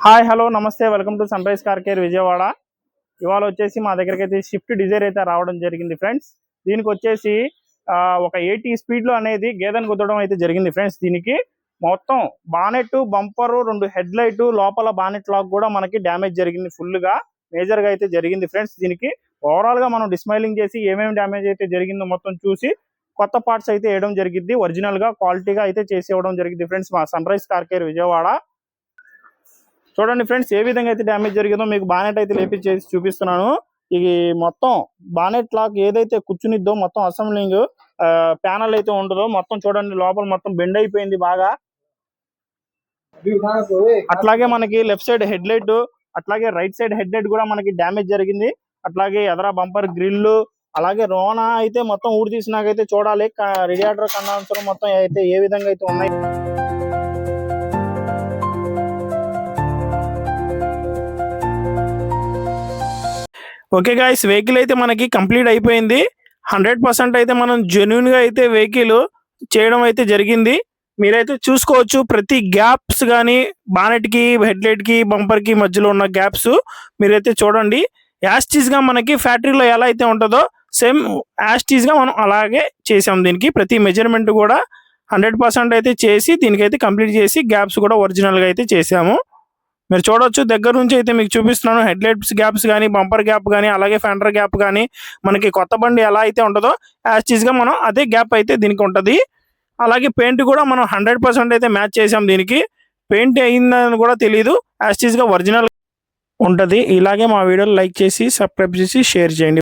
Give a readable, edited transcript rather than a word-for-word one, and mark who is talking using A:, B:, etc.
A: Hi hello నమస్తే welcome to Sunrise car care Vijayawada. ఇవాళ వచ్చేసి మా దగ్గరికి అయితే షిఫ్ట్ డిజైర్ అయితే రావడం జరిగింది ఫ్రెండ్స్. దీనికి వచ్చేసి ఒక 80 స్పీడ్లో అనేది గేదెను కుదరడం అయితే జరిగింది ఫ్రెండ్స్. దీనికి మొత్తం బానెట్ బంపరు 2 హెడ్ లైట్ లోపల బానెట్ లాక్ కూడా మనకి డ్యామేజ్ జరిగింది, ఫుల్గా మేజర్గా అయితే జరిగింది ఫ్రెండ్స్. దీనికి ఓవరాల్గా మనం డిస్మైలింగ్ చేసి ఏమేమి డ్యామేజ్ అయితే జరిగిందో మొత్తం చూసి కొత్త పార్ట్స్ అయితే వేయడం జరిగింది, ఒరిజినల్గా క్వాలిటీగా అయితే చేసి ఇవ్వడం జరిగింది ఫ్రెండ్స్ మా Sunrise car care Vijayawada. చూడండి ఫ్రెండ్స్, ఏ విధంగా అయితే డ్యామేజ్ జరిగిందో మీకు బానెట్ అయితే లేపించేసి చూపిస్తున్నాను. ఇది మొత్తం బానెట్ లాక్ ఏదైతే కూర్చునిద్దో మొత్తం అసెంబ్లింగ్ ప్యానల్ అయితే ఉండదో మొత్తం చూడండి, లోపల మొత్తం బెండ్ అయిపోయింది బాగా. అట్లాగే మనకి లెఫ్ట్ సైడ్ హెడ్ లైట్, అట్లాగే రైట్ సైడ్ హెడ్ లైట్ కూడా మనకి డ్యామేజ్ జరిగింది. అట్లాగే ఎదరా బంపర్ గ్రిల్, అలాగే రోన అయితే మొత్తం ఊడి తీసినాకైతే చూడాలి రేడియేటర్ కండెన్సర్ మొత్తం అయితే ఏ విధంగా అయితే ఉన్నాయి. ఓకే గాయ్స్, వెహికల్ అయితే మనకి కంప్లీట్ అయిపోయింది. 100% అయితే మనం జెన్యున్గా అయితే వెహికల్ చేయడం అయితే జరిగింది. మీరైతే చూసుకోవచ్చు ప్రతి గ్యాప్స్ కానీ బానెట్కి, హెడ్లైట్కి, బంపర్కి మధ్యలో ఉన్న గ్యాప్స్ మీరైతే చూడండి. యాస్టీస్గా మనకి ఫ్యాక్టరీలో ఎలా అయితే ఉంటుందో సేమ్ యాస్టీస్గా మనం అలాగే చేసాం. దీనికి ప్రతి మెజర్మెంట్ కూడా 100% అయితే చేసి దీనికైతే కంప్లీట్ చేసి గ్యాప్స్ కూడా ఒరిజినల్గా అయితే చేసాము. మీరు చూడవచ్చు దగ్గర నుంచి అయితే మీకు చూపిస్తున్నాను. హెడ్లైట్స్ గ్యాప్స్ కానీ, బంపర్ గ్యాప్ కానీ, అలాగే ఫెండర్ గ్యాప్ కానీ మనకి కొత్త బండి ఎలా అయితే ఉంటుందో యాస్టీస్గా మనం అదే గ్యాప్ అయితే దీనికి ఉంటుంది. అలాగే పెయింట్ కూడా మనం 100% అయితే మ్యాచ్ చేసాం. దీనికి పెయింట్ అయిందని కూడా తెలియదు, యాస్టీస్గా ఒరిజినల్ ఉంటుంది. ఇలాగే మా వీడియోలు లైక్ చేసి సబ్స్క్రైబ్ చేసి షేర్ చేయండి.